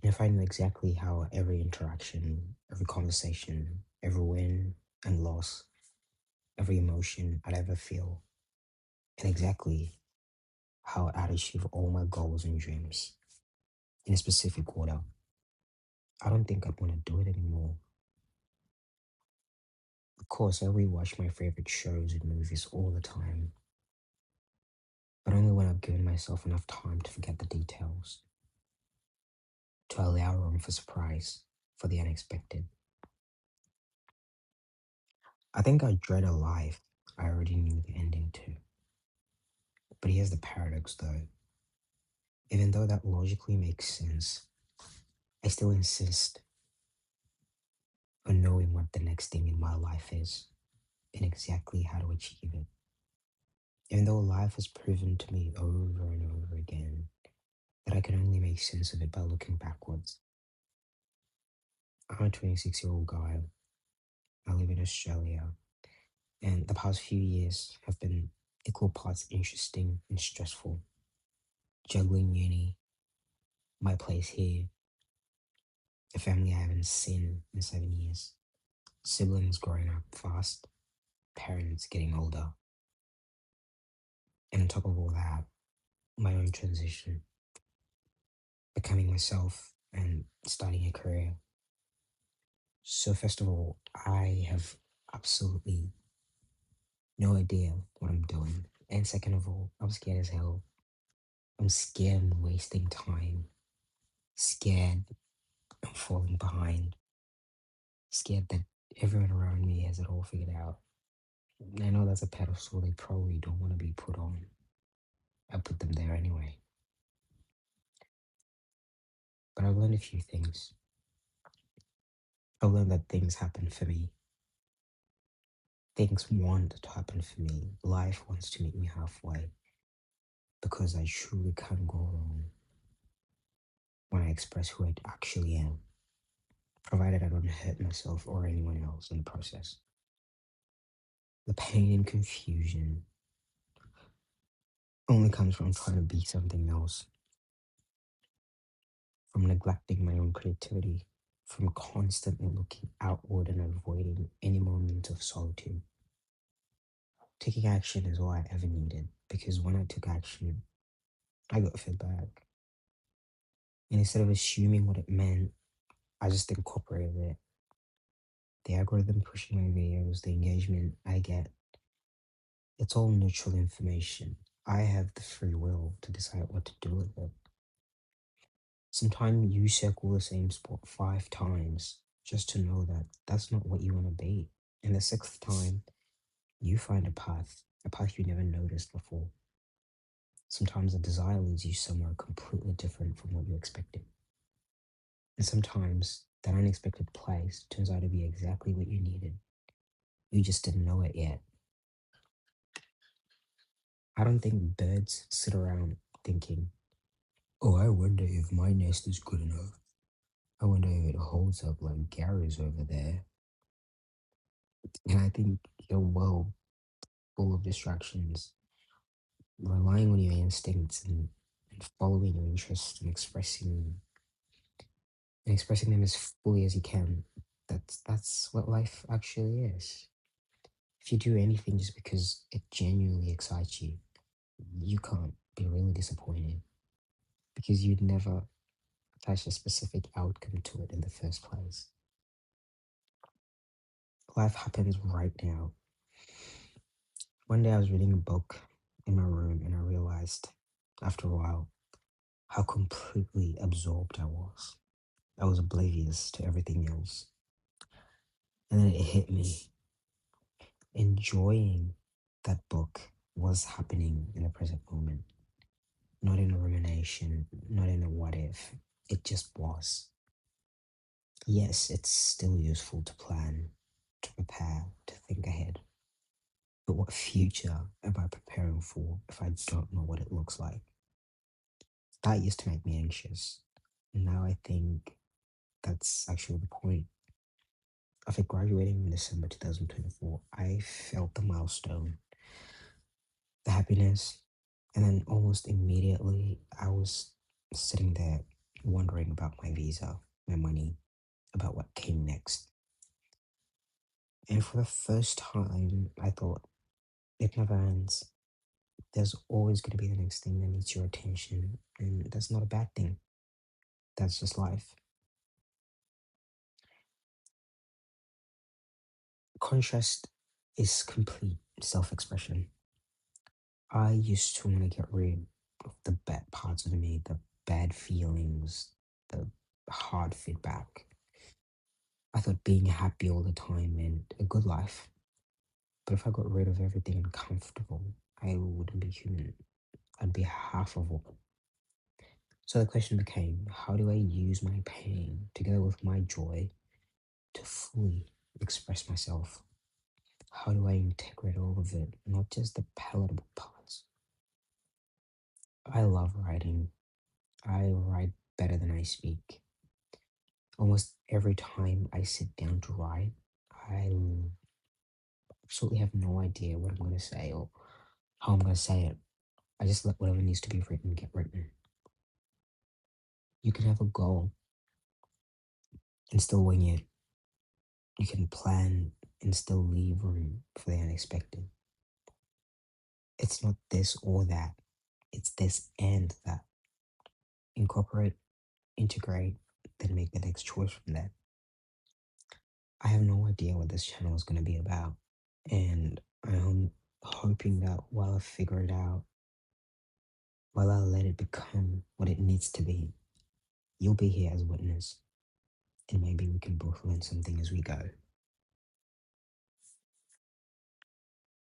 And if I knew exactly how every interaction, every conversation, every win and loss, every emotion I'd ever feel, and exactly how I'd achieve all my goals and dreams in a specific order, I don't think I'd want to do it anymore. Of course, I rewatch my favorite shows and movies all the time, but only when I've given myself enough time to forget the details, to allow room for surprise, for the unexpected. I think I dread a life I already knew the ending to. But here's the paradox though. Even though that logically makes sense, I still insist on knowing what the next thing in my life is and exactly how to achieve it. Even though life has proven to me over and over again that I can only make sense of it by looking backwards. I'm a 26-year-old guy. I live in Australia, and the past few years have been equal parts interesting and stressful. Juggling uni, my place here, a family I haven't seen in 7 years, siblings growing up fast, parents getting older, and on top of all that, my own transition, becoming myself and starting a career. So, first of all, I have absolutely no idea what I'm doing. And second of all, I'm scared as hell. I'm scared I'm wasting time, scared I'm falling behind, scared that everyone around me has it all figured out. I know that's a pedestal they probably don't want to be put on. I put them there anyway. But I've learned a few things. I've learned that things happen for me. Things want to happen for me. Life wants to meet me halfway because I truly can't go wrong when I express who I actually am, provided I don't hurt myself or anyone else in the process. The pain and confusion only comes from trying to be something else, from neglecting my own creativity, from constantly looking outward and avoiding any moment of solitude. Taking action is all I ever needed because when I took action, I got feedback. And instead of assuming what it meant, I just incorporated it. The algorithm pushing my videos, the engagement I get, it's all neutral information. I have the free will to decide what to do with it. Sometimes you circle the same spot 5 times just to know that that's not what you want to be. And the sixth time, you find a path you never noticed before. Sometimes a desire leads you somewhere completely different from what you expected. And sometimes that unexpected place turns out to be exactly what you needed. You just didn't know it yet. I don't think birds sit around thinking, oh, I wonder if my nest is good enough. I wonder if it holds up like Gary's over there. And I think your world full of distractions, relying on your instincts and following your interests and expressing them as fully as you can. That's what life actually is. If you do anything just because it genuinely excites you, you can't be really disappointed because you'd never attach a specific outcome to it in the first place. Life happens right now. One day I was reading a book in my room and I realized after a while how completely absorbed I was. I was oblivious to everything else. And then it hit me. Enjoying that book was happening in the present moment, not in a rumination, not in a what if. It just was. Yes, it's still useful to plan, to prepare, to think ahead. But what future am I preparing for if I don't know what it looks like? That used to make me anxious. Now I think that's actually the point. After graduating in December 2024, I felt the milestone, the happiness, and then almost immediately I was sitting there wondering about my visa, my money, about what came next. And for the first time, I thought, it never ends. There's always going to be the next thing that needs your attention, and that's not a bad thing. That's just life. Contrast is complete self expression. I used to want to get rid of the bad parts of me, the bad feelings, the hard feedback. I thought being happy all the time meant a good life. But if I got rid of everything uncomfortable, I wouldn't be human. I'd be half of all. So the question became, how do I use my pain together with my joy to fully express myself? How do I integrate all of it, not just the palatable parts? I love writing. I write better than I speak. Almost every time I sit down to write, I absolutely have no idea what I'm going to say or how I'm going to say it. I just let whatever needs to be written get written. You can have a goal and still wing it. You can plan and still leave room for the unexpected. It's not this or that, it's this and that. Incorporate, integrate, then make the next choice from that. I have no idea what this channel is going to be about, and I'm hoping that while I figure it out, while I let it become what it needs to be, you'll be here as witness, and maybe we can both learn something as we go.